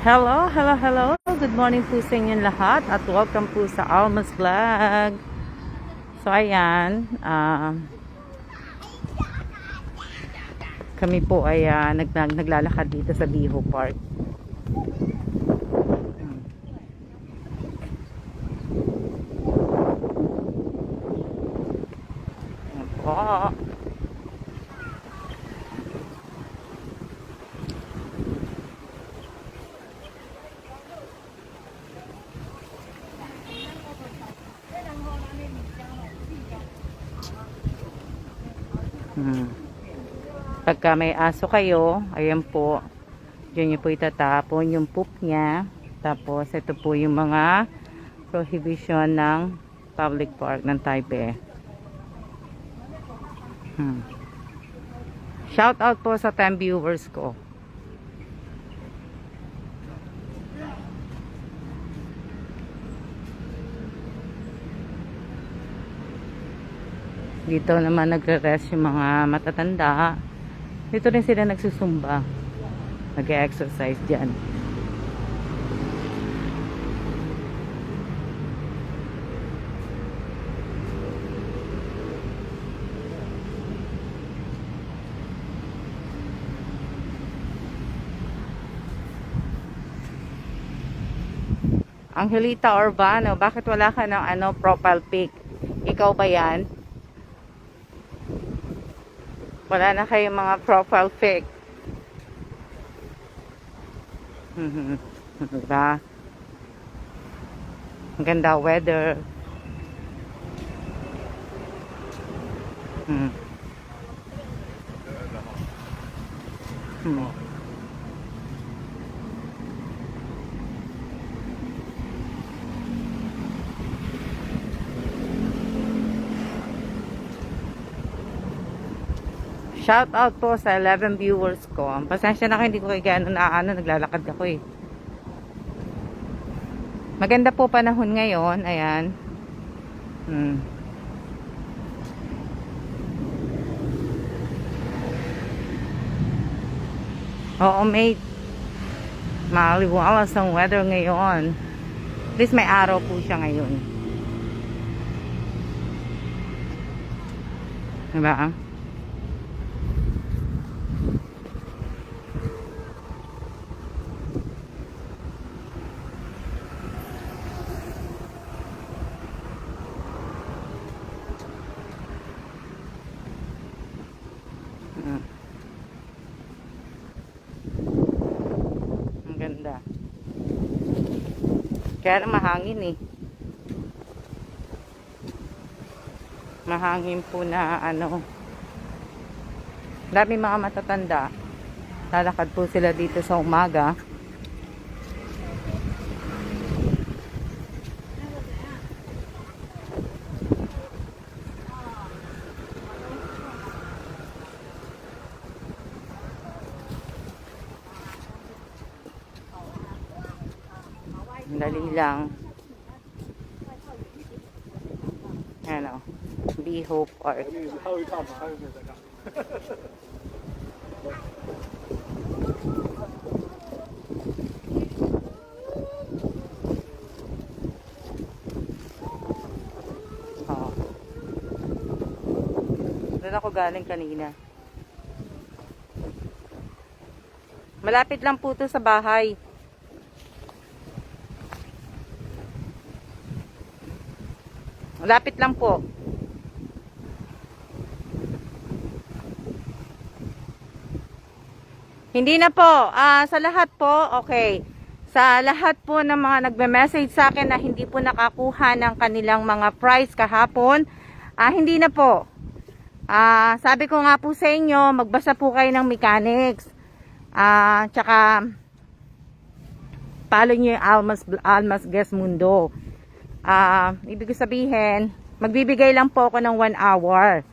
Hello, hello, hello. Good morning po sa inyong lahat at welcome po sa Alma's Vlog. So ayan, kami po ay naglalakad dito sa Biho Park. Ayan po. Pagka may aso kayo, ayan po, dyan nyo po itatapon yung poop niya. Tapos ito po yung mga prohibition ng public park ng Taipei. Shout out po sa 10 viewers ko. Dito naman nagre-rest yung mga matatanda. Dito rin sila nagsusumba. Nag-exercise dyan. Angelita Urbano, bakit wala ka ng profile pic? Ikaw ba yan? Wala na kayong mga profile pic. Diba? Ang ganda weather. Shout out po sa 11 viewers ko. Pasensya na kayo, hindi ko kaya naglalakad ako eh. Maganda po panahon ngayon. Ayan. Oo, mate. Maliwalas ang weather ngayon. At least may araw po siya ngayon. Diba? Ang ganda. Kaya mahangin eh. Mahangin po na dami mga matatanda. Lalakad po sila dito sa umaga. Dali lang. Ano, Biho Park. Doon ako galing kanina. Malapit lang po to sa bahay. Malapit lang po. Hindi na po. Sa lahat po, okay. Sa lahat po ng mga nagme-message sa akin na hindi po nakakuha ng kanilang mga price kahapon, hindi na po. Sabi ko nga po sa inyo, magbasa po kayo ng mechanics. Tsaka follow nyo yung Almas Guest Mundo. Ibig sabihin, magbibigay lang po ako ng 1 hour.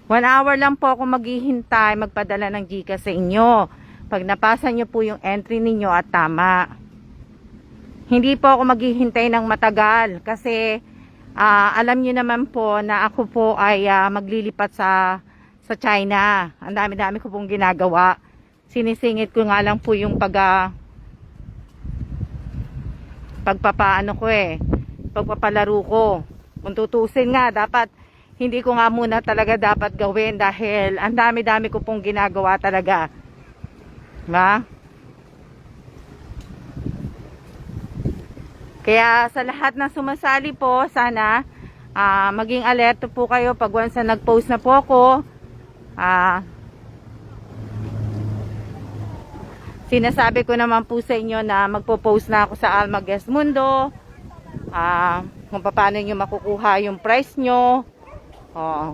1 hour lang po ako maghihintay, magpadala ng GCash sa inyo. Pag napasa nyo po yung entry ninyo at tama. Hindi po ako maghihintay ng matagal kasi alam nyo naman po na ako po ay maglilipat sa China. Ang dami-dami ko pong ginagawa. sinisingit ko nga lang po yung pagpapaano ko pagpapalaro ko. Kung tutusin nga, dapat hindi ko nga muna talaga dapat gawin dahil ang dami-dami ko pong ginagawa talaga. Diba? Kaya sa lahat ng sumasali po, sana maging alerto po kayo pag once na nag-post na po ako. Sinasabi ko naman po sa inyo na magpo-post na ako sa Alma Guest Mundo. Kung paano nyo makukuha yung price nyo.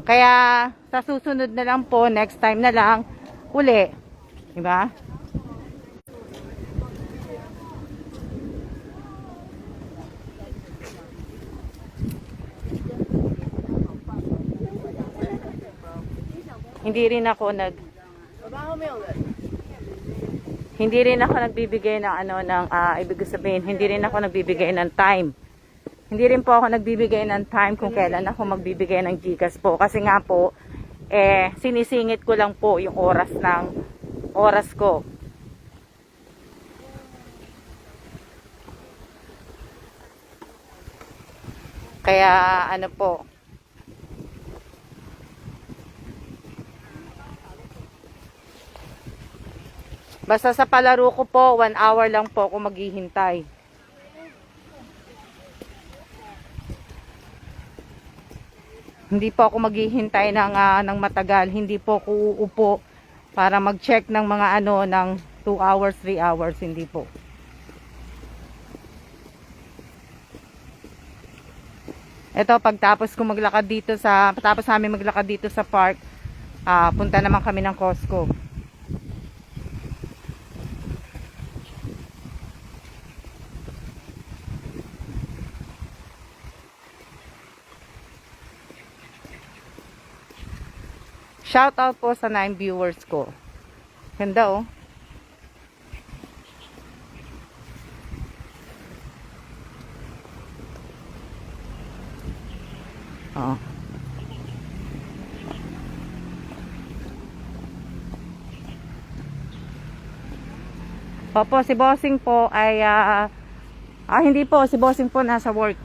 Kaya sa susunod na lang po, next time na lang uli. Diba? Hindi rin ako nagbibigay ng ibig sabihin, hindi rin ako nagbibigay ng time. Hindi rin po ako nagbibigay ng time kung kailan ako magbibigay ng GCash po. Kasi nga po, sinisingit ko lang po yung oras ko. Kaya ano po, basta sa palaro ko po, 1 hour lang po ako maghihintay. Hindi po ako maghihintay ng matagal. Hindi po ako uupo para mag-check ng mga ng 2 hours, 3 hours. Hindi po. Ito, pagtapos namin maglakad dito sa park, punta naman kami ng Costco. Shout out po sa 9 viewers ko. Ganda Opo, si Bossing po ay hindi po, si Bossing po nasa work.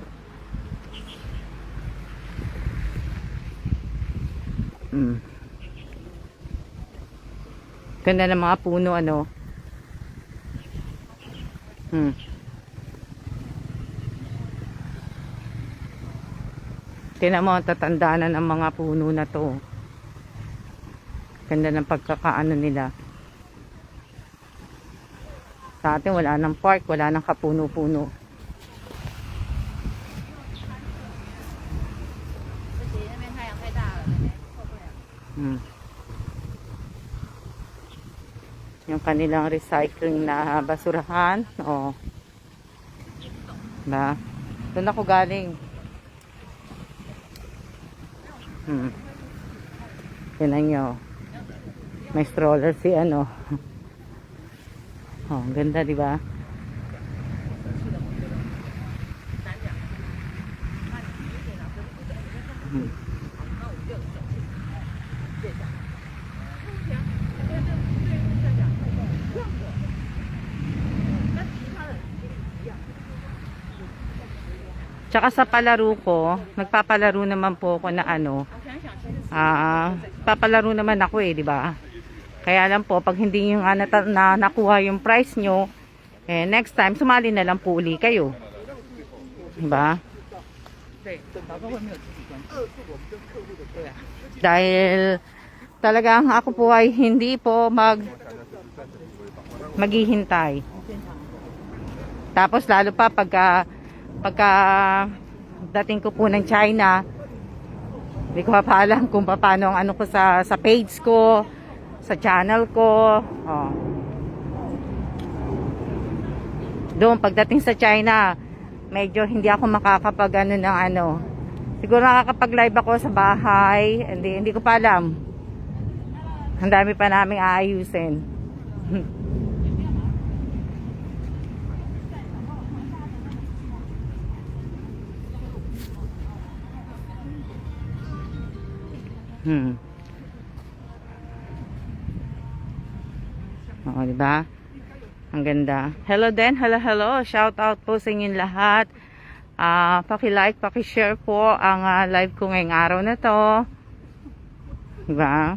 Ganda ng mga puno Tingnan mo, tatanda na ng mga puno na to. Ganda ng pagkakaano nila. Sa atin wala nang park, wala nang kapuno-puno. Yung kanilang recycling na basurahan. Ba? Doon ako galing. Tingnan nyo. May stroller si ang ganda, di ba? Tsaka sa palaro ko, nagpapalaro naman po ako na papalaro naman ako di ba? Kaya lang po, pag hindi nyo nakuha yung price nyo, next time, sumali na lang po uli kayo. Diba? Dahil talagang ako po ay hindi po maghihintay. Tapos lalo pa pagka dating ko po ng China, hindi ko pa alam kung paano ang ko sa page ko, sa channel ko. Doon pagdating sa China, medyo hindi ako makakapag siguro nakakapag-live ako sa bahay. Hindi ko pa alam. Ang dami pa naming aayusin. O, diba? Ang ganda. Hello din. Hello, hello. Shout out po sa inyong lahat. Paki-like, paki-share po ang live ko ngayong araw na to. Diba?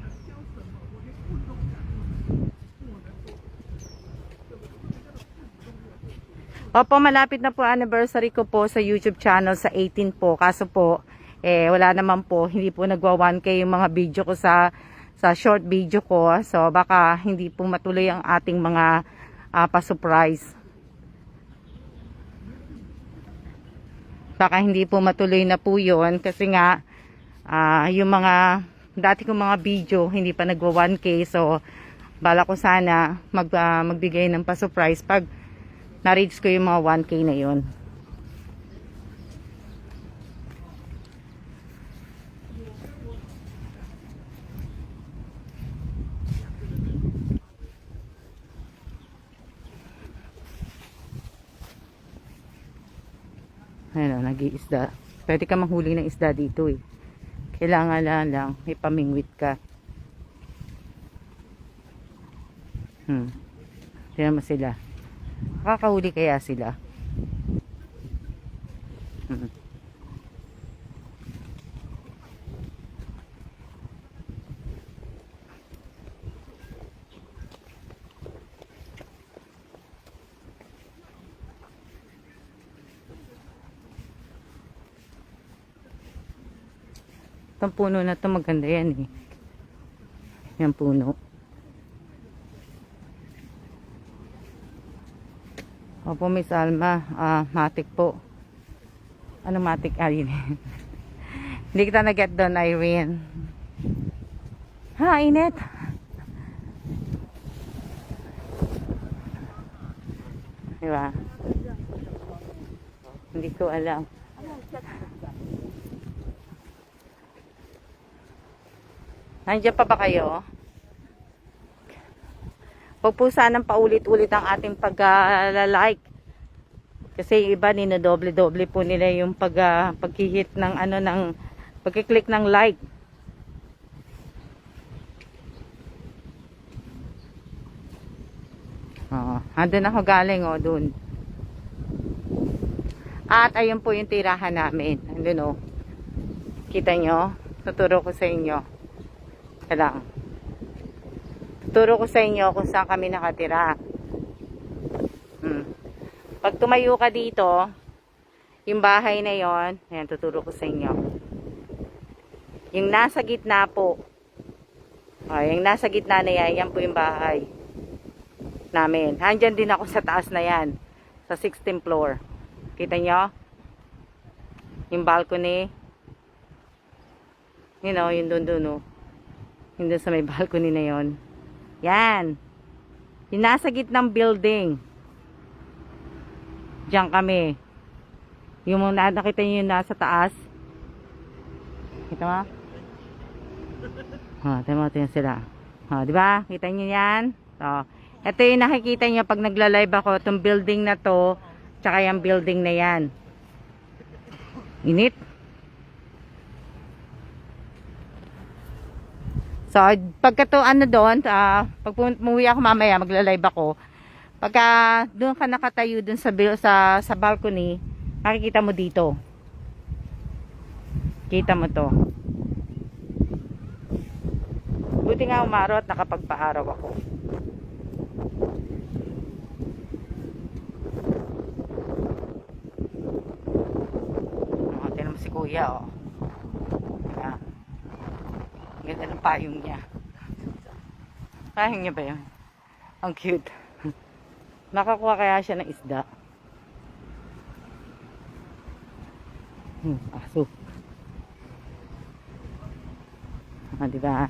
Opo, malapit na po anniversary ko po sa YouTube channel sa 18 po. Kaso po, wala naman po, hindi po nagwa 1K yung mga video ko sa short video ko. So, baka hindi po matuloy ang ating mga pa-surprise. Baka hindi po matuloy na po yun kasi nga, yung mga dati kong mga video, hindi pa nagwa 1K. So, bala ko sana magbigay ng pa-surprise pag na-reach ko yung mga 1K na yun. Ayun, nag-iisda. Pwede ka manghuli ng isda dito eh. Kailangan lang may pamingwit ka. Tingnan mo sila. Makakahuli kaya sila? Itong puno na to maganda yan eh. Yan puno. Opo, Miss Alma. Matik po. Ano matik? Irene. Hindi kita na-get doon, Irene. Ha, init. Diba? Hindi ko alam. Nandiyan pa ba kayo? Huwag po sanang paulit-ulit ang ating pag-like. Kasi yung iba ninodoble-doble po nila yung pag-hit ng pag-click ng like. Andun ako galing dun. At ayun po yung tirahan namin. Andun Kita nyo? Tuturo ko sa inyo. Lang. Tuturo ko sa inyo kung saan kami nakatira. Pag tumayo ka dito, yung bahay na yon, ayan, tuturo ko sa inyo. Yung nasa gitna po. Yung nasa gitna na yan, yan po yung bahay namin. Handyan din ako sa taas na yan. Sa 16th floor. Kita nyo? Yung balcony. You know, yung dun. Yung dun sa may balcony na yon. Yan. Yung nasa gitnang building. Diyan kami. Yung nakita nyo yung nasa taas. Kita mo? Tingnan sila. Diba? Kita nyo yan? Ito yung nakikita nyo pag nagla-live ako. Itong building na to. Tsaka yung building na yan. Init. So, pagka to doon, pag umuwi ako mamaya, magla-live ako. Pagka doon ka nakatayo doon sa balcony, makikita mo dito. Kita mo to. Buti nga umaraw at nakapagpaaraw ako. Tingnan mo si Kuya, Ganda ng payong niya. Payong niya ba yun? Ang cute. Nakakuha kaya siya ng isda. Aso. Diba?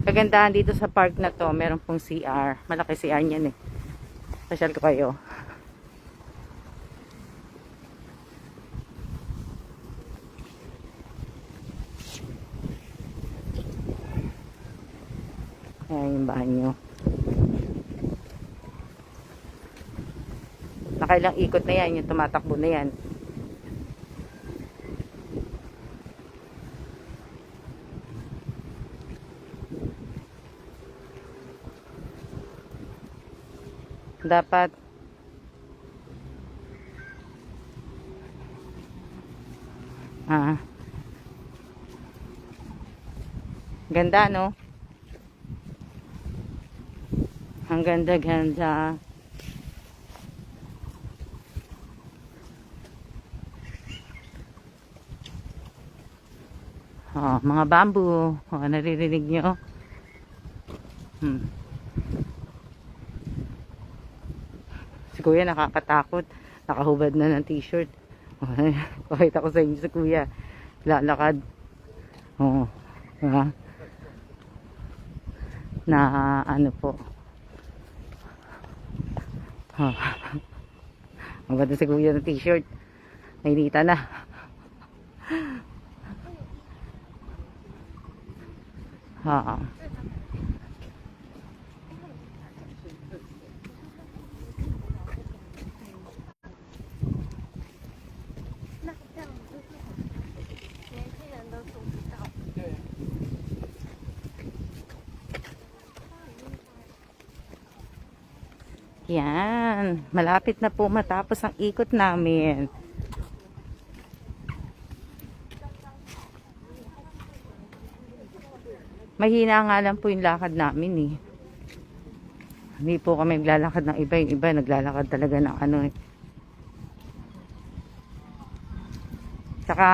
Kagandahan dito sa park na to, meron pong CR. Malaki CR niyan eh. Pasyal ko kayo. Ayan yung banyo. Nakailang ikot na yan, yung tumatakbo na yan. Dapat ganda, no? Ang ganda-ganda. Mga bamboo. Naririnig nyo? Si kuya nakakatakot. Nakahubad na ng t-shirt. Pakita ko sa inyo si kuya. Lalakad. Na ano po. Ang ganda si kuya ng t-shirt. Nainita na. Yan, malapit na po matapos ang ikot namin. Mahina nga lang po yung lakad namin eh. Hindi po kami naglalakad ng iba. Yung iba naglalakad talaga ng ano eh. Saka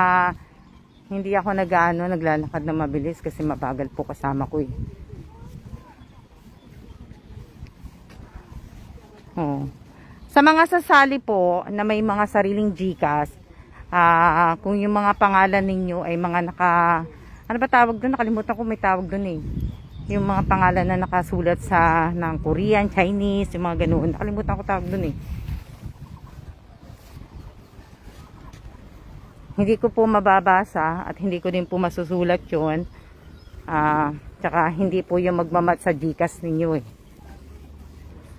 hindi ako naglalakad na mabilis kasi mabagal po kasama ko eh. Sa mga sasali po na may mga sariling GCash, kung yung mga pangalan ninyo ay mga ano ba tawag doon? Nakalimutan ko, may tawag doon eh. Yung mga pangalan na nakasulat ng Korean, Chinese, yung mga ganoon. Nakalimutan ko tawag doon eh. Hindi ko po mababasa at hindi ko din po masusulat yun. Tsaka hindi po yung magmamat sa GCash ninyo eh.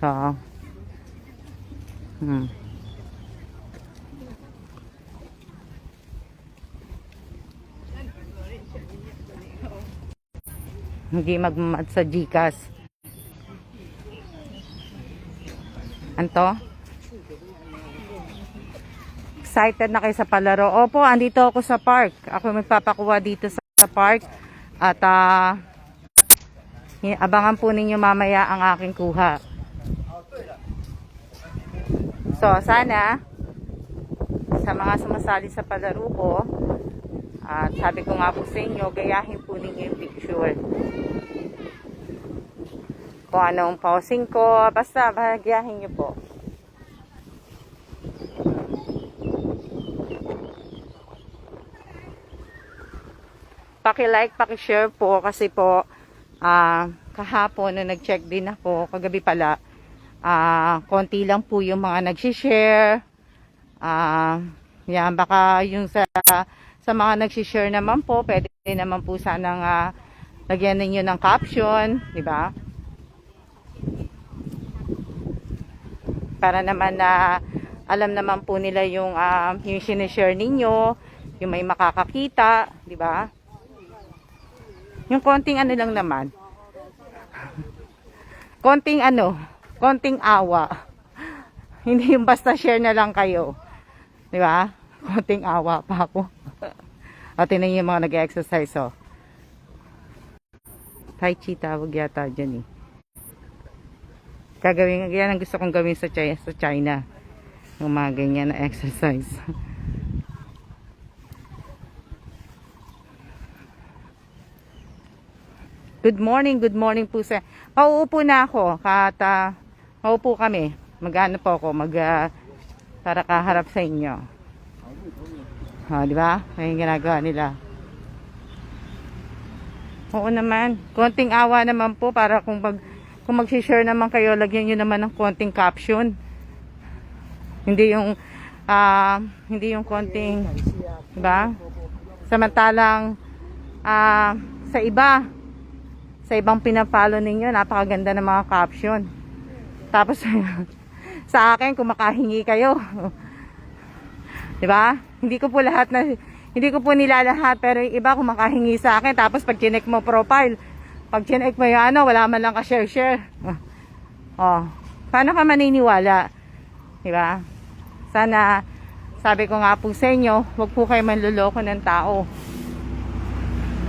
So, hindi magmamat sa GCash. Anto? Excited na kayo sa palaro? Opo, andito ako sa park. Ako magpapakuha dito sa park. At abangan po ninyo mamaya ang aking kuha. So, sana sa mga sumasali sa palaro ko, at sabi ko nga po sa inyo, gayahin po ninyo yung picture. Kung anong pausing ko, basta gayahin nyo po. Paki-like, paki-share po kasi po kahapon na nag-check din ako, kagabi pala, konti lang po yung mga nag-share. Yan, baka yung sa mga nag-share naman po, pwede naman po sanang lagyan ninyo ng caption, di ba? Para naman na alam naman po nila yung sinishare ninyo, yung may makakakita, di ba? Yung konting ano lang naman. Konting awa. Hindi yung basta share na lang kayo. Di ba? Konting awa pa ako. At tinan yung mga nag-exercise oh. Tai Chi tawag yata dyan eh. Gagawin, yan ang gusto kong gawin sa China. Yung mga ganyan na exercise. Good morning po sa. Pauupo na ako. Maupo kami. Mag-ano po ako, para kaharap sa inyo. Di ba? May ginagawa nila. Oo naman. Konting awa naman po para kung mag-share naman kayo, lagyan niyo naman ng konting caption. Hindi yung konting, di ba? Samantalang sa ibang pinapalo ninyo, napakaganda ng mga caption. Tapos sa akin, kung makahingi kayo. 'Di ba? Hindi ko po nilalahat, pero yung iba kung makahingi sa akin, tapos pag chinek mo profile, pag chinek mo yung wala man lang ka share. Paano ka maniniwala? Diba? Sana, sabi ko nga po sa inyo, huwag po kayo manluloko ng tao.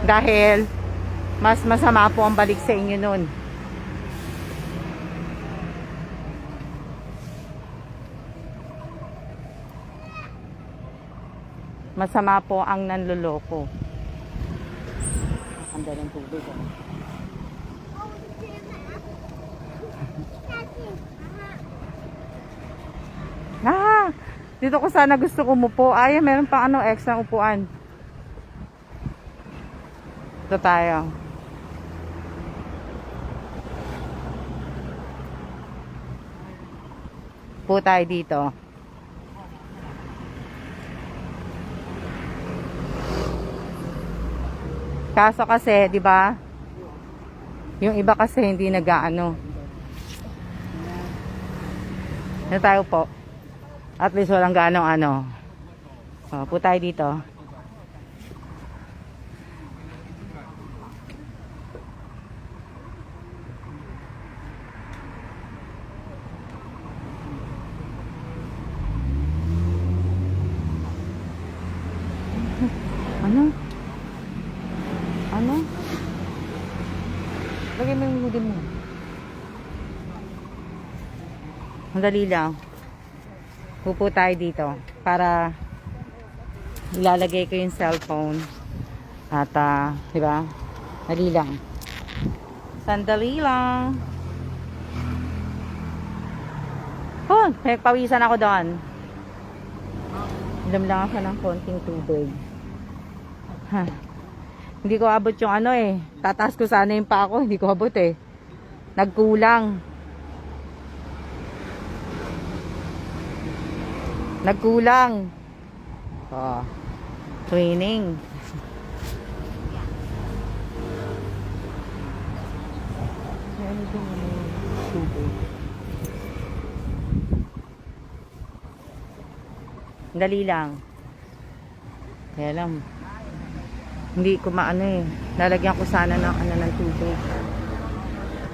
Dahil, mas masama po ang balik sa inyo nun. Masama po ang nanluloko. Ang dalang tubig. Dito ko sana gusto umupo. Ay, meron pang ano, extra upuan. Ito tayo. Po tayo dito. Kaso kasi, 'di ba? Yung iba kasi hindi nag-aano. Na tayo po. At least walang gaano ano. So, po tayo dito. Ano? Ano? Lagay mo yung hoodie mo. Madali lang. Pupo tayo dito para ilalagay ko yung cellphone. At, diba? Dali lang. Sandali lang. Oh, nagpawisan ako doon. Ilam lang ako ng konting tubig. Hindi ko abot yung ano eh. Tataas ko sana yung pa ako. Hindi ko abot eh. Nagkulang. Nagkulang. Oh. Training. Dali lang. Kaya lang. Hindi ko maano eh. Lalagyan ko sana ng ano ng tubig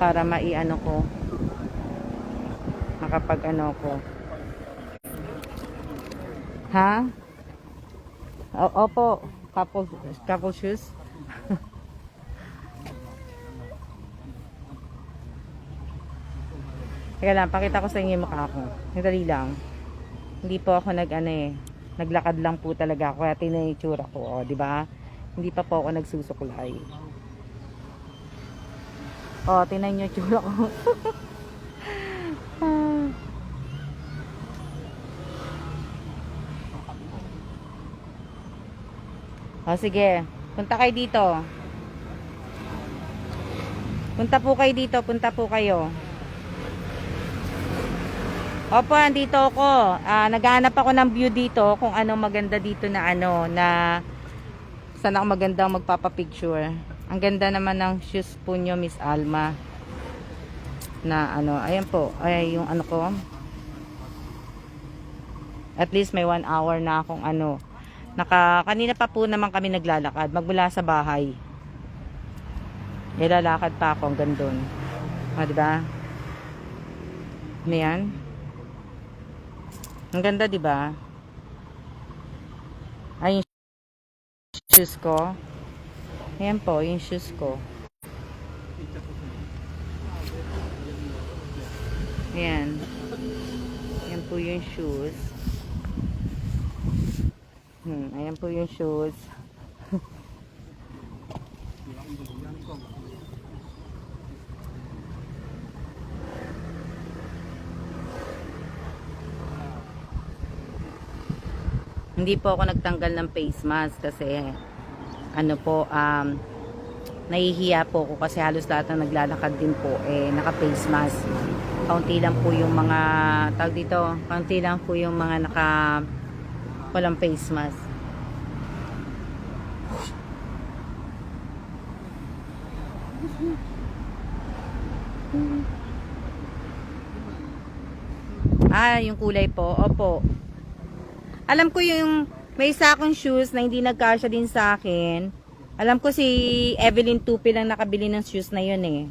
para maiano ko. Makapag ano ko. Ha? Opo. Couple shoes. Kaya lang, pakita ko sa inyo yung mukha ko. Dali lang. Hindi po ako nag-ano eh. Naglakad lang po talaga ako. Kaya tingnan yung itsura ko. O, di ba? Hindi pa po ako nagsusuklay. O, tingnan yung itsura ko. O, sige. Punta kayo dito. Punta po kayo dito. Punta po kayo. Opo, andito ako. Naghahanap ako ng view dito kung anong maganda dito na ano, na saan ako magandang magpapapicture. Ang ganda naman ng shoes po nyo, Miss Alma. Na ano, ayan po. Ay, yung ano ko. At least may 1 hour na akong ano. Kanina pa po naman kami naglalakad. Magmula sa bahay. Lalakad pa ako hanggang doon. O, diba? Ayan. Ang ganda, 'di ba? Ay, yung shoes ko. Ayan po, yung shoes ko. Ayan. Ayan po yung shoes. Ayan po yung shoes. Hindi po ako nagtanggal ng face mask kasi ano po, nahihiya po ako kasi halos lahat ng naglalakad din po naka face mask. Kaunti lang po yung mga tawag dito, kaunti lang po yung mga walang face mask. Yung kulay po. Opo. Alam ko yung may isa akong shoes na hindi nagkasya din sa akin. Alam ko si Evelyn Tupi lang nakabili ng shoes na yun eh.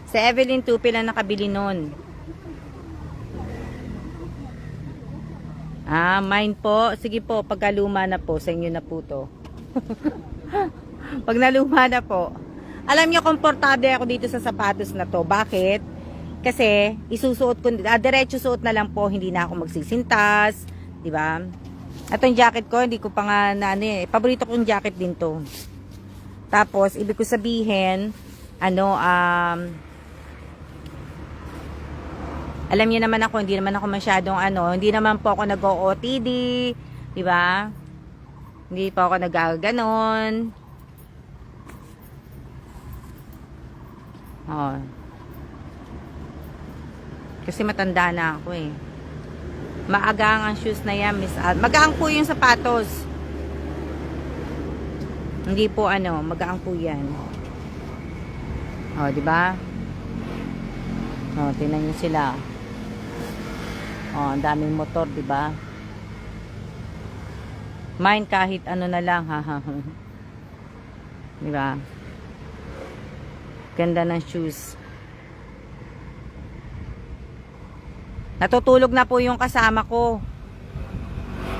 Si Evelyn Tupi lang nakabili nun. Mine po. Sige po, pagka luma na po, sa inyo na po to. Pag naluma na po. Alam niyo, komportable ako dito sa sapatos na to. Bakit? Kasi, isusuot ko, diretso suot na lang po, hindi na ako magsisintas. Diba? At yung jacket ko, hindi ko pa nga paborito kong jacket din to. Tapos, ibig ko sabihin, alam niyo naman ako, hindi naman ako masyadong hindi naman po ako nag-OOTD, di ba? Hindi po ako nag-ganon. Oh. Kasi matanda na ako eh. Maagang ang shoes na yan, Miss Al. Magaang po yung sapatos. Hindi po magaang po yan. Oh, di ba? Oh, tingnan niyo sila. Oh, ang daming motor, di ba? Mine kahit na lang, ha. Di ba? Ganda ng shoes. Natutulog na po yung kasama ko.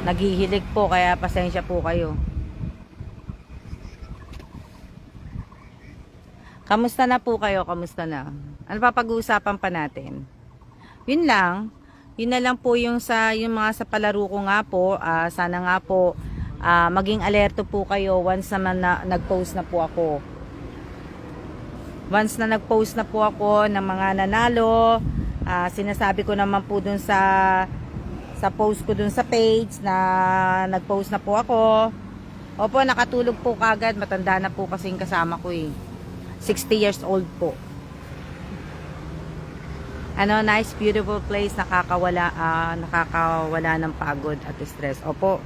Naghihilig po, kaya pasensya po kayo. Kamusta na po kayo? Kamusta na? Ano pa pag-uusapan pa natin? Yun lang. Yun na lang po yung mga sa palaro ko nga po. Sana nga po maging alerto po kayo once naman na nag-post na po ako. Once na nag-post na po ako ng mga nanalo, sinasabi ko naman po dun sa post ko dun sa page na nag-post na po ako. Opo, nakatulog po kagad. Matanda na po kasi yung kasama ko eh. 60 years old po. Nice, beautiful place. Nakakawala ng pagod at stress. Opo.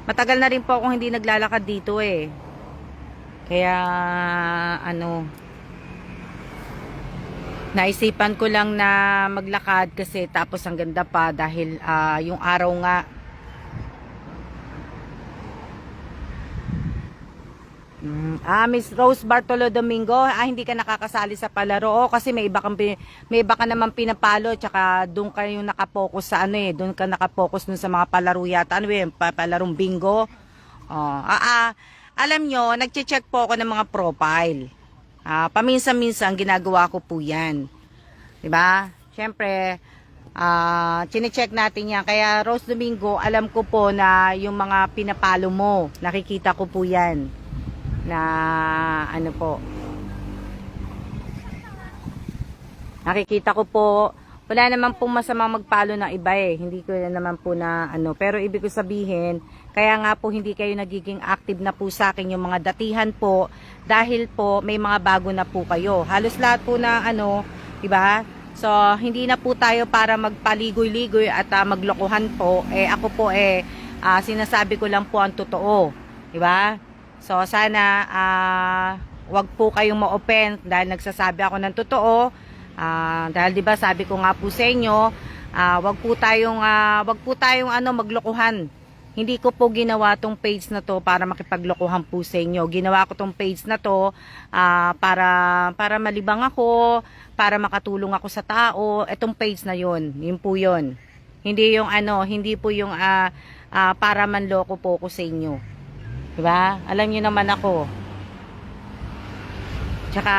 Matagal na rin po akong hindi naglalakad dito eh. Kaya, naisipan ko lang na maglakad kasi tapos ang ganda pa dahil yung araw nga Miss Rose Bartolo Domingo, hindi ka nakakasali sa palaro kasi may iba ka naman pinapalo tsaka doon kayo nakapokus sa doon ka nakapokus dun sa mga palaro yata palarong bingo. Alam nyo, nagche-check po ako ng mga profile. Paminsan-minsan ginagawa ko po yan. Diba? Siyempre, chine-check natin yan. Kaya Rose Domingo, alam ko po na yung mga pinapalo mo, nakikita ko po yan. Na po. Nakikita ko po, wala naman pong masamang magpalo ng iba eh. Hindi ko naman po na Pero ibig ko sabihin, kaya nga po hindi kayo nagiging active na po sa akin yung mga datihan po dahil po may mga bago na po kayo. Halos lahat po na diba? So, hindi na po tayo para magpaligoy-ligoy at maglokohan po. Ako po sinasabi ko lang po ang totoo. Diba? So, sana wag po kayong ma-open dahil nagsasabi ako ng totoo. Dahil 'di ba sabi ko nga po sa inyo, wag po tayong maglokohan. Hindi ko po ginawa tong page na to para makipaglokohan po sa inyo. Ginawa ko tong page na to para malibang ako, para makatulong ako sa tao. Etong page na 'yon, yun po 'yon. Hindi yung hindi po yung para manloko po ko sa inyo. Diba? Alam niyo naman ako. Tsaka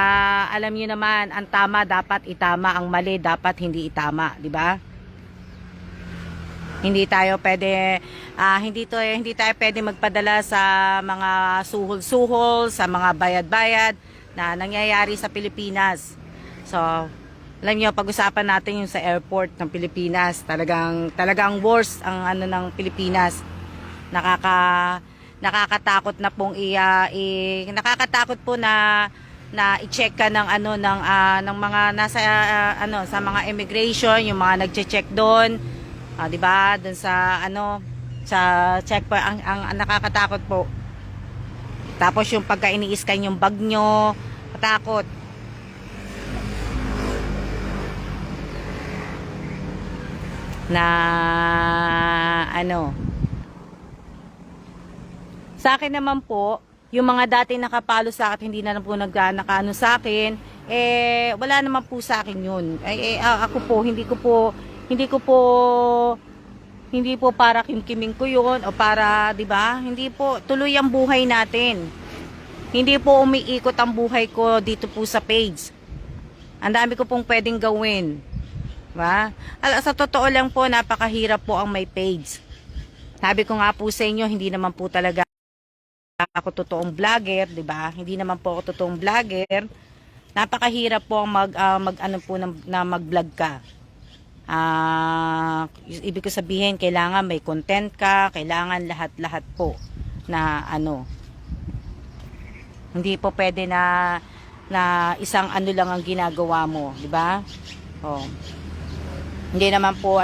alam niyo naman, ang tama dapat itama, ang mali dapat hindi itama, 'di ba? Hindi tayo pwede hindi tayo pwede magpadala sa mga suhol-suhol, sa mga bayad-bayad na nangyayari sa Pilipinas. So, alam niyo, pag-usapan natin yung sa airport ng Pilipinas. Talagang worst ang ng Pilipinas. Nakakatakot na pong nakakatakot po na i-check ka ng ng mga nasa sa mga immigration, yung mga nagche-check doon, 'di ba? Doon sa sa checkpoint ang nakakatakot po. Tapos yung pagka ini-scan yung bag nyo, katakot. Na sa akin naman po, yung mga dati nakapalo sa akin, hindi na po nakaano sa akin, wala naman po sa akin yun. Ako po, hindi po para kimkiming ko yun o para, di ba? Hindi po, tuloy ang buhay natin. Hindi po umiikot ang buhay ko dito po sa page. Ang dami ko pong pwedeng gawin. Diba? Sa totoo lang po, napakahirap po ang may page. Sabi ko nga po sa inyo, hindi naman po talaga ako totoong vlogger, di ba? Hindi naman po ako totoong vlogger. Napakahirap po ang mag-vlog ka. Ibig ko sabihin, kailangan may content ka, kailangan lahat-lahat po na hindi po pwede na isang lang ang ginagawa mo, di ba? Oh. Hindi naman po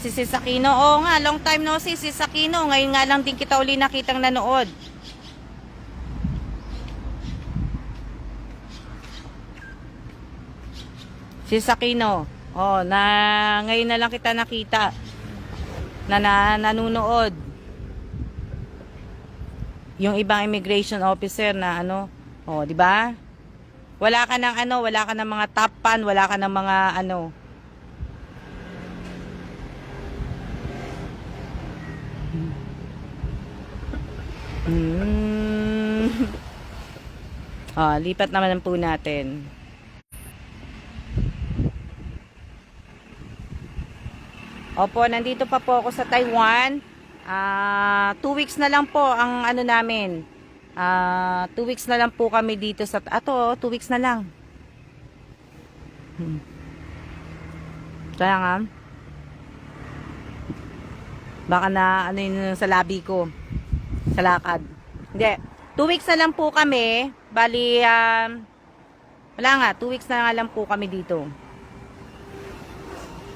si Sis Aquino, nga, long time no si Sis Aquino, ngayon nga lang din kita uli nakitang nanood. Sis Aquino, ngayon na lang kita nakita na nanonood. Yung ibang immigration officer na di ba? Wala ka ng mga top pan, wala ka ng mga lipat naman po natin. Opo, nandito pa po ako sa Taiwan. 2 weeks na lang po ang namin. 2 weeks na lang po kami dito sa 2 weeks na lang. Kaya nga baka na yun sa labi ko sa lakad. Hindi, 2 weeks na lang po kami. Bali wala nga, 2 weeks na nga lang po kami dito.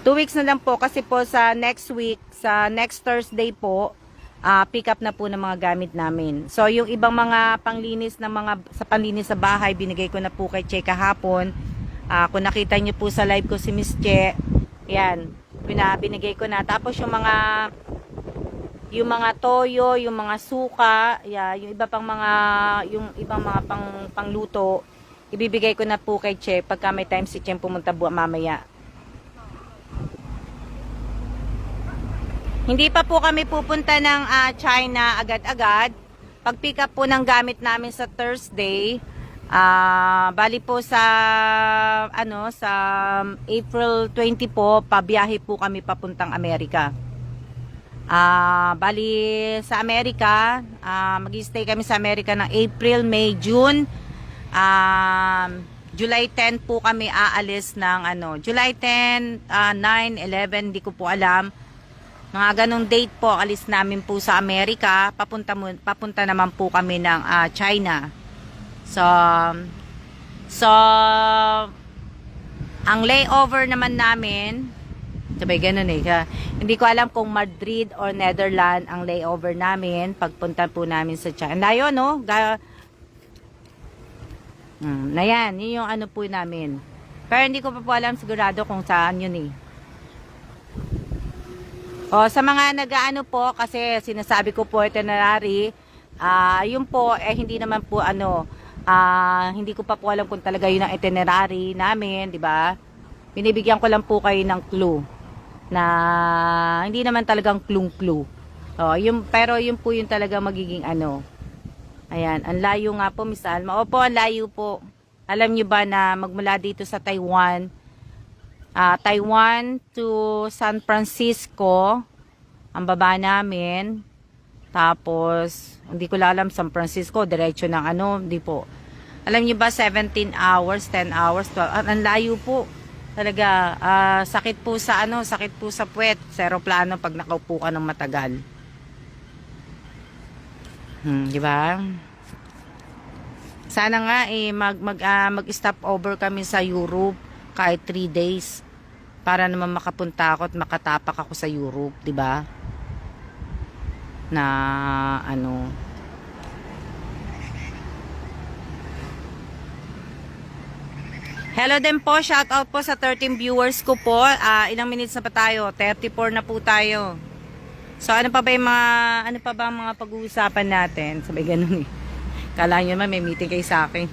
2 weeks na lang po kasi po sa next week, sa next Thursday po, pick up na po ng mga gamit namin. So, yung ibang mga panglinis sa panlinis sa bahay, binigay ko na po kay Che kahapon. Kung nakita niyo po sa live ko si Miss Che, yan, binigay ko na. Tapos yung mga toyo, yung mga suka, yung ibang mga pangluto, ibibigay ko na po kay Che pagka may time si Che pumunta mamaya. Hindi pa po kami pupunta ng China agad-agad. Pag-pick up po ng gamit namin sa Thursday, bali po sa April 20 po, pabiyahe po kami papuntang Amerika. Bali sa Amerika, mag-stay kami sa Amerika ng April, May, June. July 10 po kami aalis ng July 10, 9, 11, di ko po alam. Mga ganong date po, alis namin po sa Amerika, papunta naman po kami ng China. So, ang layover naman namin, sabay ganun hindi ko alam kung Madrid or Netherlands ang layover namin, pagpunta po namin sa China. Layo, no? Na yan, yun yung po namin. Pero hindi ko pa po alam sigurado kung saan yun sa mga nag-aano po, kasi sinasabi ko po itinerary, yun po, hindi naman po hindi ko pa po alam kung talaga yun ang itinerary namin, di ba? Binibigyan ko lang po kayo ng clue, na hindi naman talagang clue. Pero yun po yung talaga magiging Ayan, ang layo nga po, Miss Alma. Opo, ang layo po. Alam nyo ba na magmula dito sa Taiwan to San Francisco ang baba namin, tapos hindi ko alam San Francisco diretso ng hindi po, alam niyo ba 17 hours, 10 hours, 12, ang layo po talaga. Sakit po sa puwet sa eroplano pag nakaupo ka ng matagal. Di ba? Sana nga mag-stop over kami sa Europe kahit 3 days. Para naman makapunta ako at makatapak ako sa Europe, 'di ba? Na Hello din po, shout out po sa 13 viewers ko po. Ilang minutes na pa tayo? 34 na po tayo. So ano pa ba ang mga pag-uusapan natin? Sabay ganun Kala nyo naman may meeting kayo sa akin.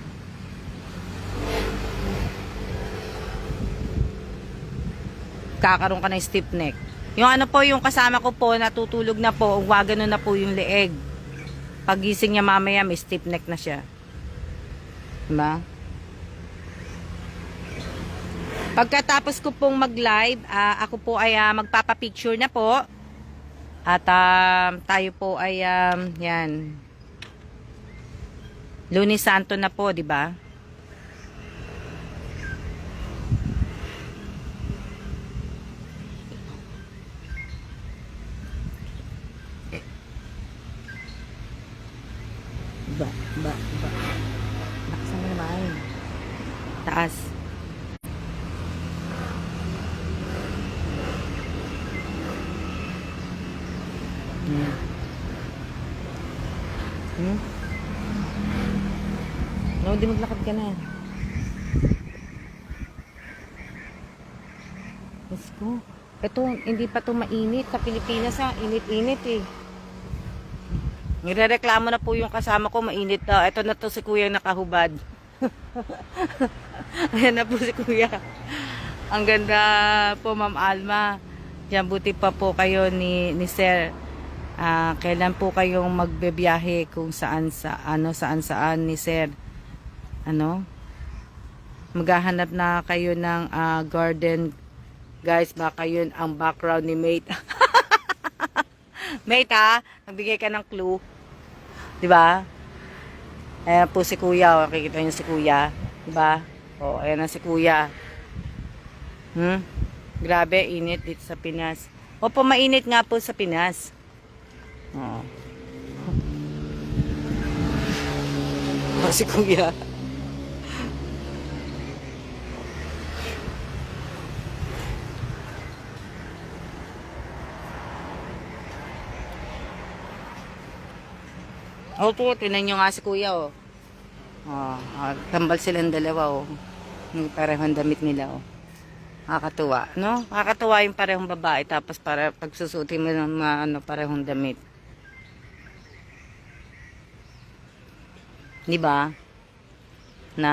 Kakaroon ka ng stiff neck. Yung ano po, yung kasama ko po, natutulog na po, gano na po yung leeg. Pagising niya mamaya, may stiff neck na siya. Diba? Pagkatapos ko pong mag-live, ako po ay magpapapicture na po. At tayo po ay, yan. Lunes Santo na po, diba? Ba. Nakasama naman. Taas. No, di maglakad ka na. Let's go. Ito, hindi pa to mainit. Sa Pilipinas, init-init eh. Nirereklamo na po yung kasama ko, mainit daw. Ito na to si kuya nakahubad. Ayan na po si kuya. Ang ganda po, Ma'am Alma. Diyan, buti pa po kayo ni Sir. Kailan po kayong magbebiyahe kung saan ni Sir? Maghahanap na kayo ng garden. Guys, baka yun ang background ni Mate. Mate nagbigay ka ng clue. Diba? Ayan po si kuya. Makikita niyo si kuya. Diba? O, ayan na si kuya. Grabe, init dito sa Pinas. Opo, mainit nga po sa Pinas. O. O, si kuya. Opo, tinan nyo nga si kuya, tambal silang dalawa, yung parehong damit nila, Nakakatuwa, no? Nakakatuwa yung parehong babae, tapos pagsusutin mo ng parehong damit. Diba? Na,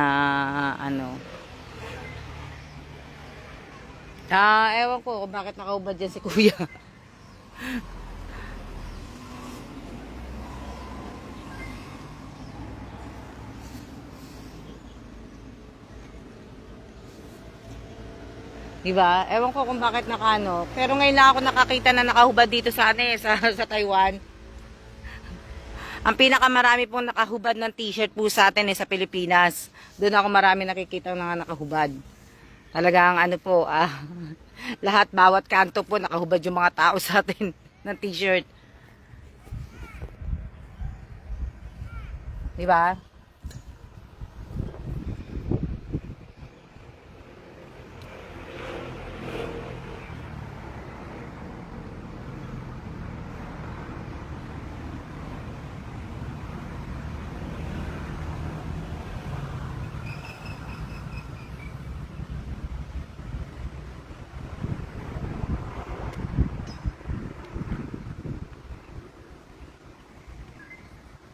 ewan ko kung bakit nakaubad dyan si kuya. Diba? Ewan ko kung bakit nakano. Pero ngayon lang ako nakakita na nakahubad dito sa sa Taiwan. Ang pinakamarami pong nakahubad ng t-shirt po sa atin sa Pilipinas. Doon ako marami nakikita ng nakahubad. Talagang po, lahat bawat kanto po nakahubad yung mga tao sa atin ng t-shirt. Diba?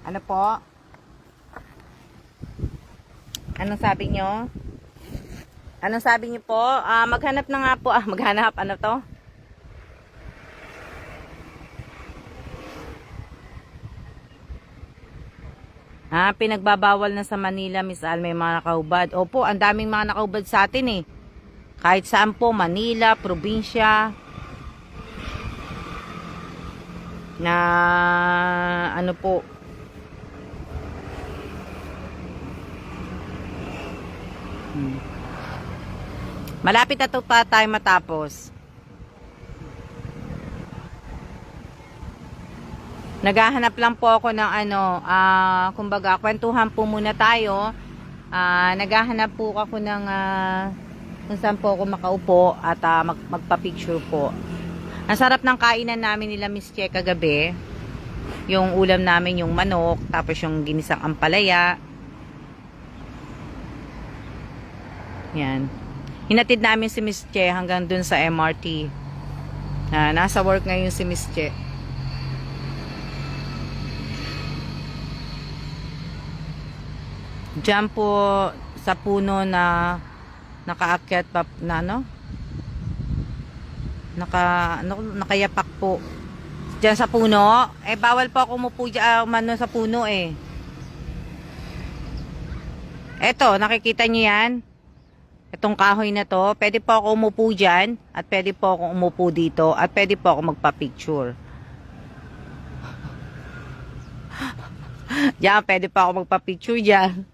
Ano po? Anong sabi nyo? Anong sabi nyo po? Maghanap na nga po. Maghanap. Ano to? Pinagbabawal na sa Manila, Miss Al, may mga nakahubad. Opo, ang daming mga nakahubad sa atin eh. Kahit saan po, Manila, probinsya. Na ano po, malapit na to pa tayo matapos. Naghahanap lang po ako ng kumbaga, kwentuhan po muna tayo. Naghahanap po ako ng kung saan po ako makaupo at magpa-picture po. Ang sarap ng kainan namin nila Miss Che kagabi. Yung ulam namin yung manok, tapos yung ginisang ampalaya. Yan. Hinatid namin si Miss Che hanggang dun sa MRT. Nasa work ngayon si Miss Che. Diyan po sa puno na nakaakyat pa na ano? Nakayapak po. Diyan sa puno. Eh bawal po ako umupo diyan sa puno eh. Eto, nakikita niyo yan? Itong kahoy na to, pwede po ako umupo diyan at pwede po ako umupo dito at pwede po ako magpa-picture. Diyan, pwede pa ako magpa-picture diyan.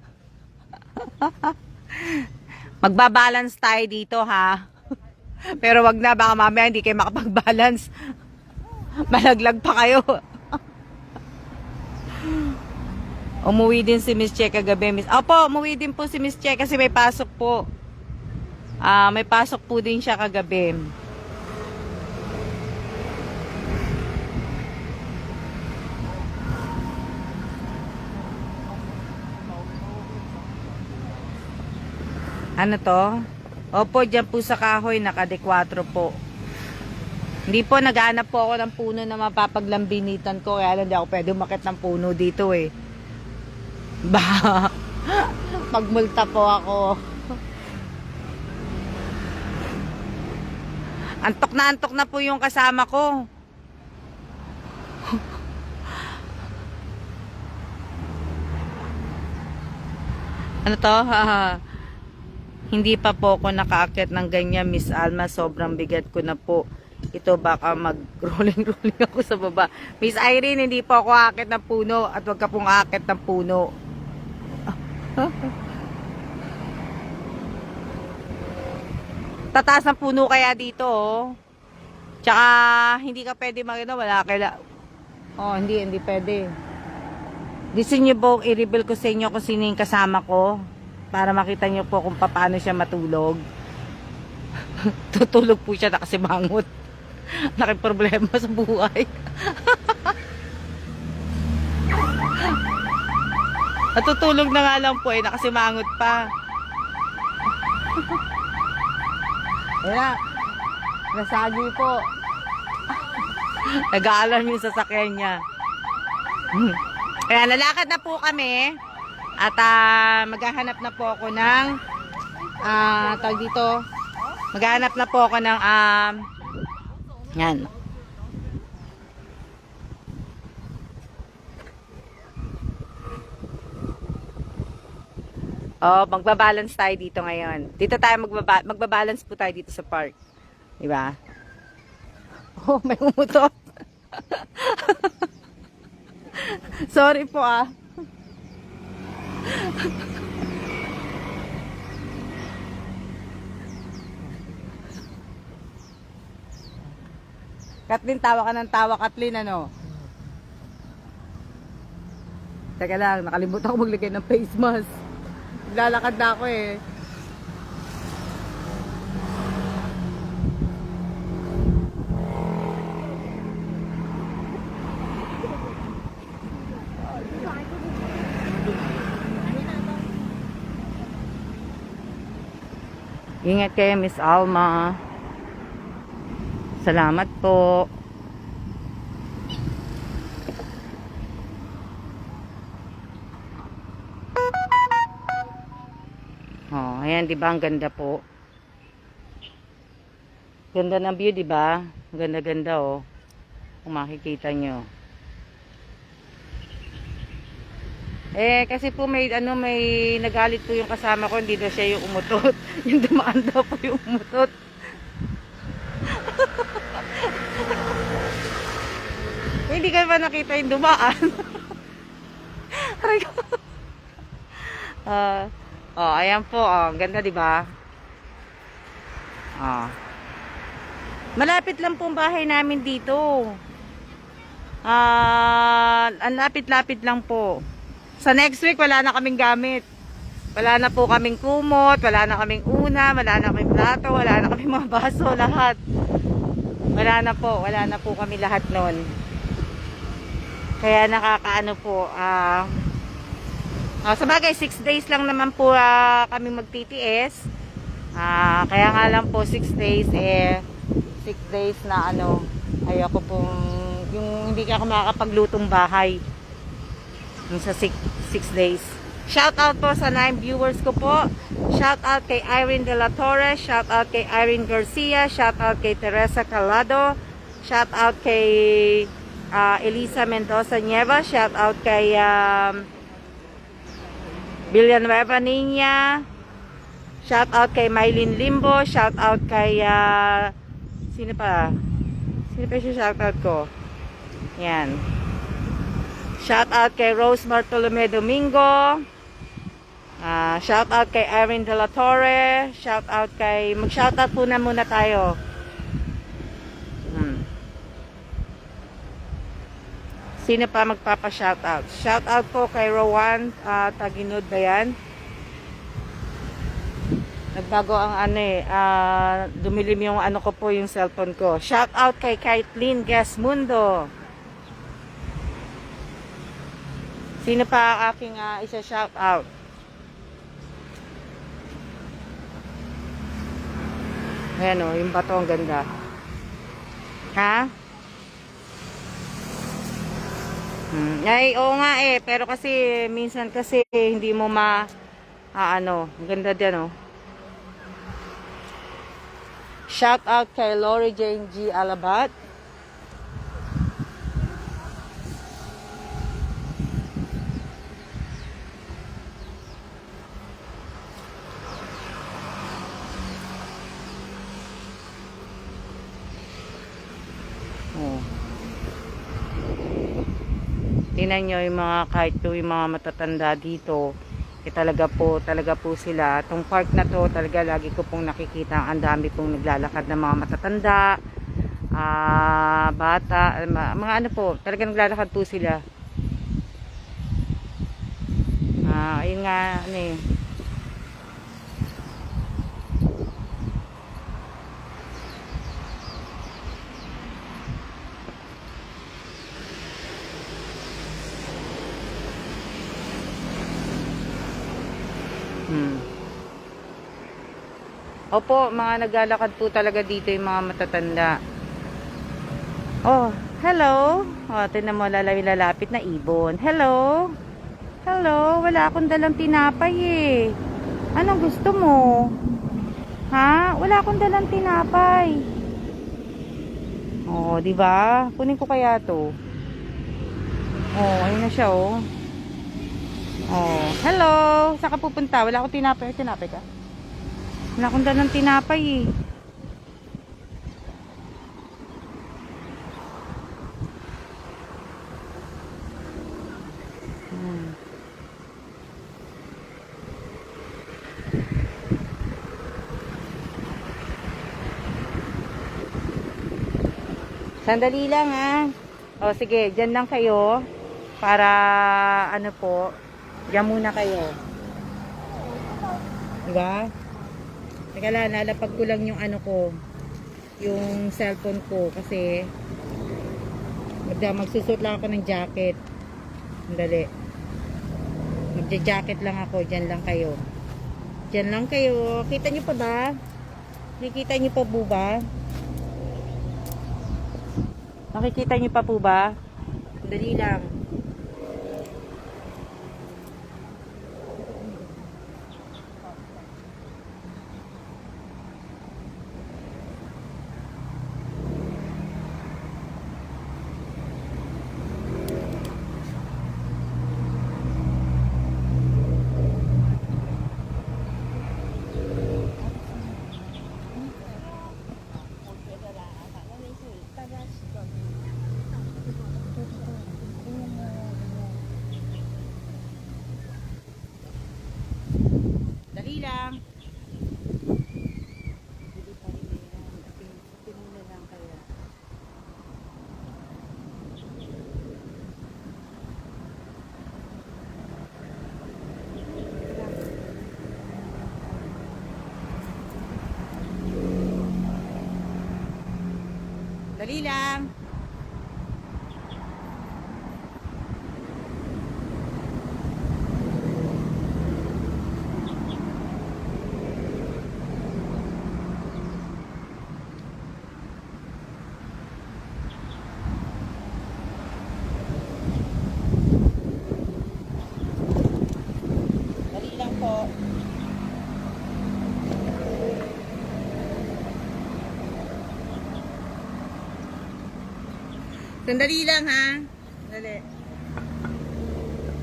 Magbabalance tayo dito ha. Pero wag na, baka mamaya hindi kayo makapag-balance. Malaglag pa kayo. Umuwi din si Miss Che kagabi. Opo, umuwi din po si Miss Che kasi may pasok po. May pasok po din siya kagabi. Ano to? Opo, dyan po sa kahoy, naka-D4 po. Hindi po, naghahanap po ako ng puno na mapapaglambinitan ko. Kaya lang, di ako pwede umakit ng puno dito eh. Ba, pagmulta po ako. Antok na po yung kasama ko. Ano to? Hindi pa po ako nakaakyat ng ganyan, Miss Alma. Sobrang bigat ko na po. Ito baka mag-rolling ako sa baba. Miss Irene, hindi po ako aakit ng puno. At wag ka pong aakit ng puno. Tataas ng puno kaya dito, oh. Tsaka, hindi ka pwede makita. Wala kaila. Oh, hindi pwede. Gusto niyo po, i-reveal ko sa inyo kung sino yung kasama ko. Para makita niyo po kung paano siya matulog. Tutulog po siya nakasimangot. Nakiproblema sa buhay. Natutulog na nga lang po eh, nakasimangot pa. Ayan, nasagi po. Nag-aalarm yung sasakyan niya. Ayan, lalakad na po kami. At maghahanap na po ako ng tawag dito. Maghahanap na po ako ng yan. Oh, magbabalance tayo dito ngayon. Dito tayo magbabalance po tayo dito sa park. Di ba? Oh, may umutot. Sorry po ah. Kathleen, tawa ka ng tawa, Kathleen, ano? Teka lang, nakalimutan ko maglagay ng face mask. Lalakad na ako eh. Ingat kayo, Miss Alma. Salamat po. Oh, ayan, 'di ba? Ang ganda po. Ganda ng view, 'di ba? Ganda-ganda oh. Kung makikita nyo. Eh, kasi po may nagalit po yung kasama ko, hindi daw siya yung umutot. Yung dumaan daw po yung umutot. Hindi ka ba nakita yung dumaan? Aray ko. Oh, ayan po, oh, ganda 'di ba? Oh. Malapit lang pong bahay namin dito. Ang lapit-lapit lang po. Sa next week wala na kaming gamit. Wala na po kaming kumot, wala na kaming una, wala na kaming plato, wala na kaming mga baso, lahat. Wala na po kami lahat noon. Kaya nakakaano po, sa bagay 6 days lang naman po kami magtitiis. Kaya nga lang po 6 days 6 days na ayoko pong yung hindi ka makakapaglutong bahay. Yung sa 6 days. Shout out po sa 9 viewers ko po. Shout out kay Irene De La Torre, shout out kay Irene Garcia, shout out kay Teresa Calado, shout out kay Elisa Mendoza Nieva, shout out kay Villanueva Niña, shout out kay Mylene Limbo, shout out kay sino pa? Sino pa yung shout out ko? Yan. Shout out kay Rose Bartolome Domingo. Shout out kay Irene De La Torre. Shout out kay... Mag-shout out po na muna tayo. Sino pa magpapa-shout out? Shout out po kay Rowan Taginod ba yan? Nagbago ang dumilim yung ano ko po, yung cellphone ko. Shout out kay Kaitlyn Gesmundo. Sino pa aking isa shout out? Ayan o, yung bato ang ganda. Ha? Ay, oo nga pero kasi minsan kasi hindi mo ang ganda din Shout out kay Lori Jane G. Alabat. Tingnan nyo yung mga kahit yung mga matatanda dito talaga po sila. Itong park na to talaga lagi ko pong nakikita ang dami pong naglalakad ng mga matatanda, bata, mga talaga naglalakad po sila. Ayun nga Opo, mga naglalakad po talaga dito yung mga matatanda. Oh, hello. Tingnan mo, lalapit na ibon. Hello. Hello, wala akong dalang tinapay Anong gusto mo? Ha? Wala akong dalang tinapay. Oh, di ba? Kunin ko kaya to. Oh, ayun na siya Oh, hello. Saan ka pupunta? Wala akong tinapay. Tinapay ka? Wala akong dalang tinapay Sandali lang O sige, dyan lang kayo. Para dyan muna kayo. Diba? Teka lang, nalapag ko lang yung yung cellphone ko kasi magsusot lang ako ng jacket. Sandali. Magja-jacket lang ako, dyan lang kayo. Dyan lang kayo. Kita nyo pa ba? Nakikita nyo pa po ba? Nakikita nyo pa po ba? Sandali lang. Dali lang. Dali lang. Sandali lang ha. Dali.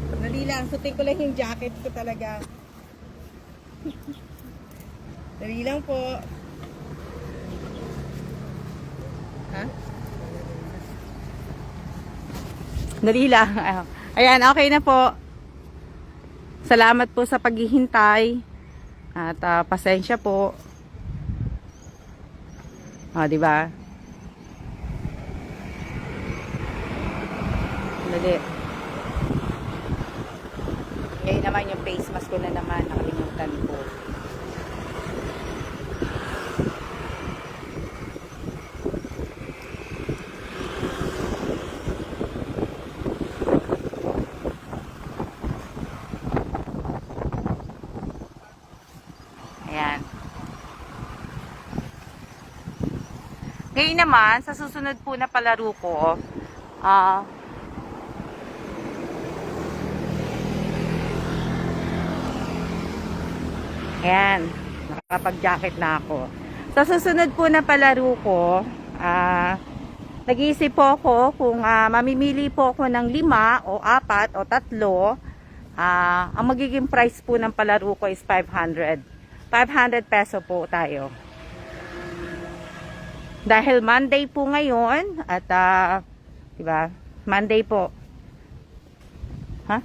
Sandali lang. Sutin ko lang yung jacket ko talaga. Dali lang po. Ha? Dali lang. Ayan, okay na po. Salamat po sa paghihintay. At pasensya po. Di ba? Dali. Ngayon naman yung face mask ko na naman. Nakalimutan ko. Ayan. Ngayon naman, sa susunod po na palaro ko, ayan, nakapag-jacket na ako. Sa susunod po na palaro ko, nag-iisip po ako kung mamimili po ako ng 5 o 4 o 3. Ang magiging price po ng palaro ko is 500. 500 peso po tayo. Dahil Monday po ngayon at diba? Monday po. Ha?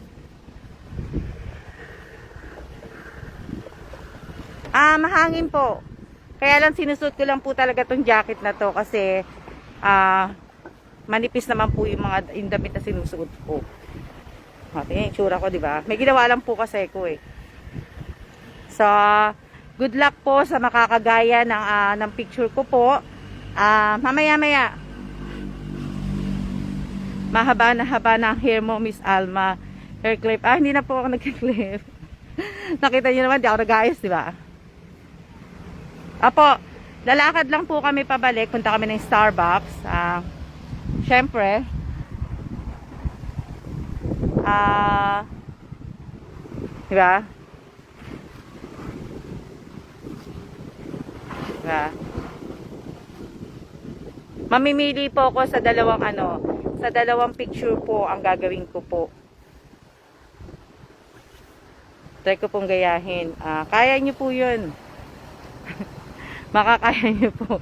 Mahangin po. Kaya lang sinusuot ko lang po talaga tong jacket na to kasi manipis naman po yung mga damit na sinusuot ko. Tingnan yung tsura ko, diba? May ginawa lang po kasi ko eh. So, good luck po sa makakagaya ng picture ko po. Mamaya-maya. Mahaba na haba ng hair mo, Miss Alma. Hair clip. Hindi na po ako nag-clip. Nakita niyo naman, di ako nag-ayos, diba? Apo, lalakad lang po kami pabalik. Punta kami ng Starbucks. Syempre, diba? Diba? Mamimili po ako sa dalawang picture po ang gagawin ko po. Try ko pong gayahin. Kaya nyo po yun. Makakaya nyo po.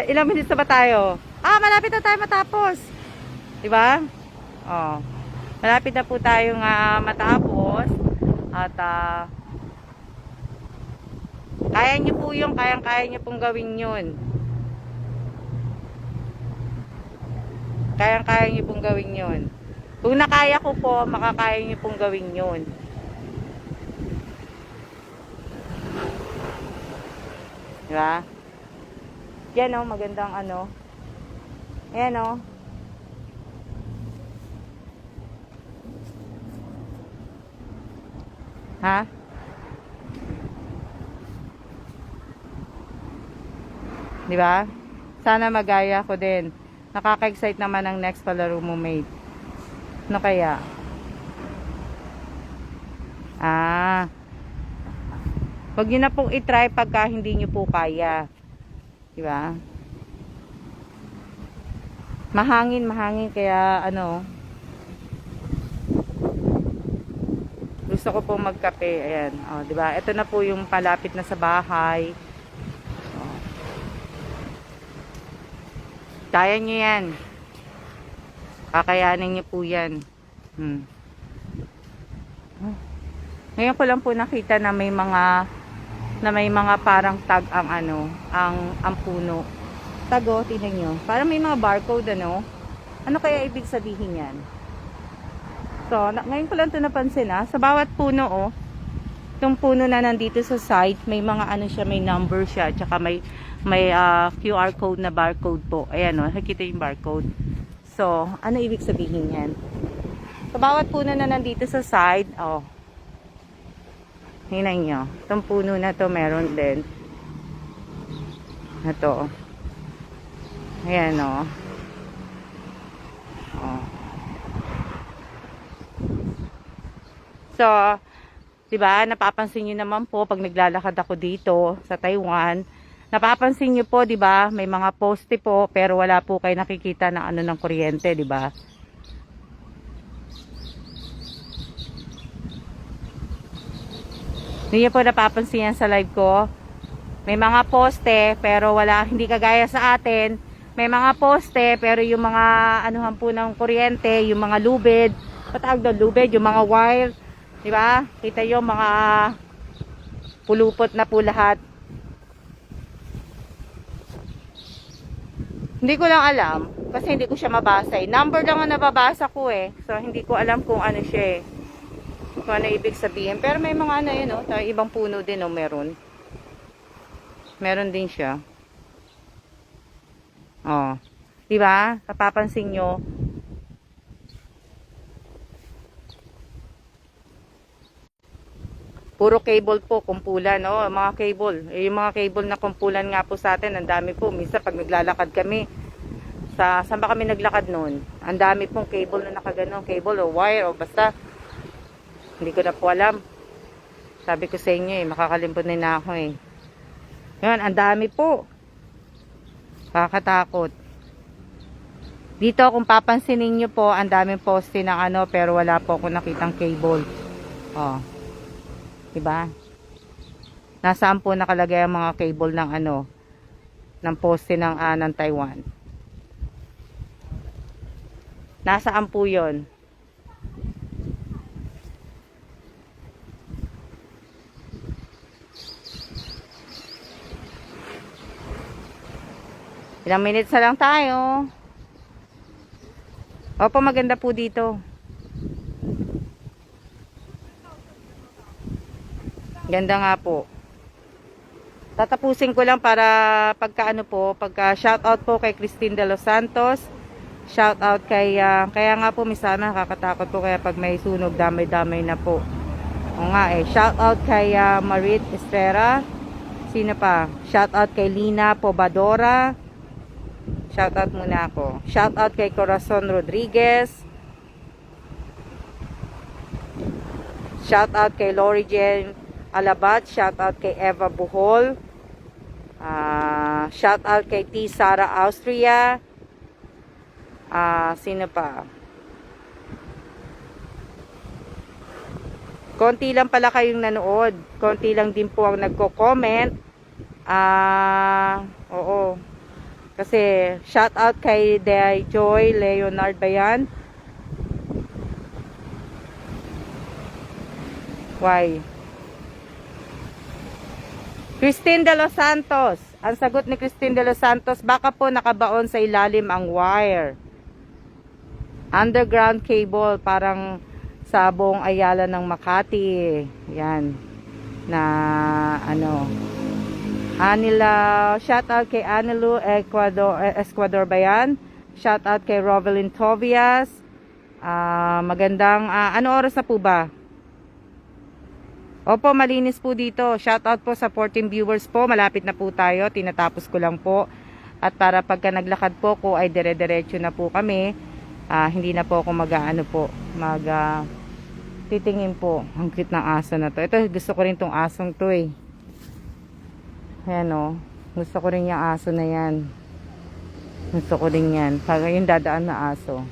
Ilang minutes na ba tayo? Malapit na tayo matapos. Diba? Malapit na po tayong matapos. At kaya nyo po yung kaya nyo pong gawin yun. Kaya nyo pong gawin yun. Kung nakaya ko po, makakaya nyo pong gawin yun. Diba? Yan magandang Ayan Ha? Diba? Sana magaya ko din. Nakaka-excite naman ang next palaro mo, mate. Ano kaya? Huwag nyo na pong itry pagka hindi nyo po kaya. Diba? Mahangin kaya gusto ko pong magkape. Ayan. Diba? Ito na po yung palapit na sa bahay. Kaya nyo yan. Kakayanin nyo po yan. Ngayon ko lang po nakita na may mga parang tag ang puno. Tago, tingnan nyo. Parang may mga barcode Ano kaya ibig sabihin yan? So, ngayon ko lang ito napansin Sa bawat puno itong puno na nandito sa side, may mga siya, may number siya, tsaka may QR code na barcode po. Ayan nakikita yung barcode. So, ano ibig sabihin yan? Sa bawat puno na nandito sa side, hinay nyo. Itong puno na to meron din. Ito. Ayan So, diba, napapansin nyo naman po pag naglalakad ako dito sa Taiwan, Napapansin nyo po, di ba? May mga poste po, pero wala po kayo nakikita na ano ng kuryente, di ba? Hindi nyo po napapansin yan sa live ko. May mga poste, pero wala, hindi kagaya sa atin. May mga poste, pero yung mga anuhan po ng kuryente, yung mga lubid, patawag doon lubid, yung mga wire, di ba? Kita yung mga pulupot na po lahat. Hindi ko lang alam kasi hindi ko siya mabasa eh. Number lang ang nababasa ko eh. So hindi ko alam kung ano siya eh. Kung ano ibig sabihin. Pero may mga ano yun oh. Ibang puno din oh meron. Meron din siya. Oh. Diba? Napapansin nyo. Puro cable po, kumpulan, no? Mga cable. Yung mga cable na kumpulan nga po sa atin, ang dami po. Minsan pag naglalakad kami, saan ba kami naglakad noon? Ang dami pong cable na nakaganon, cable o wire o basta. Hindi ko na po alam. Sabi ko sa inyo eh, makakalimpot na ako eh. Yan, ang dami po. Kakatakot. Dito kung papansinin nyo po, ang daming poste ng ano, pero wala po ako nakitang cable. Oh. Diba? Nasaan po nakalagay ang mga cable ng ano ng poste ng Taiwan? Nasaan po 'yon? Ilang minutes na lang tayo. Opo, maganda po dito. Ganda nga po. Tatapusin ko lang para pagka ano po, pagka shout out po kay Christine de los Santos. Shout out kay kaya nga po misana nakakatakot po kaya pag may sunog damay-damay na po. O nga eh, shout out kay Marit Estrera. Sino pa? Shout out kay Lina Pobadora. Shout out muna ako. Shout out kay Corazon Rodriguez. Shout out kay Lori Jen Alabat, shout out kay Eva Buhol, shout out kay T. Sara Austria, sino pa? Konti lang pala kayong nanood, konti lang din po ang nagko-comment. Oo, kasi shout out kay Day Joy Leonard ba yan? Why? Christine de los Santos. Ang sagot ni Christine de los Santos, baka po nakabaon sa ilalim ang wire. Underground cable, parang sa buong Ayala ng Makati. Yan. Na, ano. Anila, shout out kay Anilu Ecuador ba yan? Shout out kay Rovelyn Tovias. Magandang, ano oras na po ba? Opo, malinis po dito. Shoutout po sa 14 viewers po. Malapit na po tayo. Tinatapos ko lang po. At para pagka naglakad po ko ay dire-diretso na po kami. Hindi na po ako titingin po. Ang cute ng aso na to. Ito, gusto ko rin tong asong to eh. Ayan o. Gusto ko rin yung aso na yan. Gusto ko rin yan. Pag yung dadaan na aso.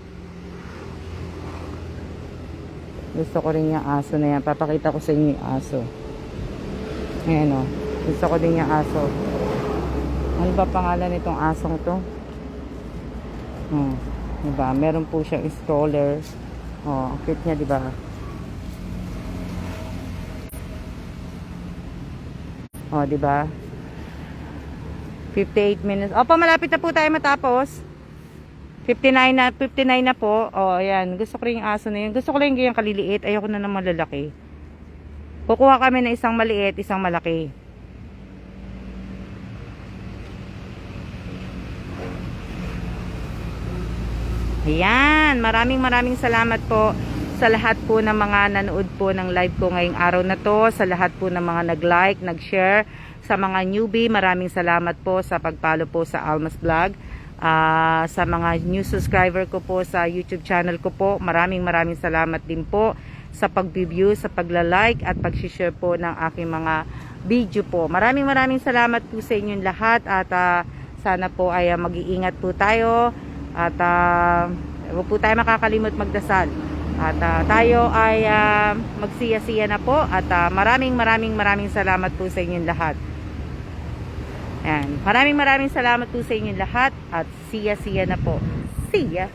Gusto ko rin yung aso na yan. Papakita ko sa inyo yung aso. Ayan o. Gusto ko din yung aso. Ano ba pangalan nitong asong to? Diba? Meron po siyang stroller. Cute niya, diba? Diba? 58 minutes. Opo, malapit na po tayo matapos. 59 na po. Ayan. Gusto ko rin yung aso na yun. Gusto ko lang yung kaliliit. Ayoko na ng malalaki. Kukuha kami ng isang maliit, isang malaki. Ayan. Maraming salamat po sa lahat po ng mga nanood po ng live ko ngayong araw na to. Sa lahat po ng mga nag-like, nag-share. Sa mga newbie, maraming salamat po sa pag-follow po sa Almas Vlog. Sa mga new subscriber ko po sa YouTube channel ko po, maraming salamat din po sa pag-view, sa pagla-like at pag-share po ng aking mga video po. Maraming salamat po sa inyong lahat at sana po ay mag-iingat po tayo at huwag po tayo makakalimot magdasal. At tayo ay magsiya-siya na po at maraming salamat po sa inyong lahat. Ayan. Maraming salamat po sa inyong lahat at siya-siya na po. See ya!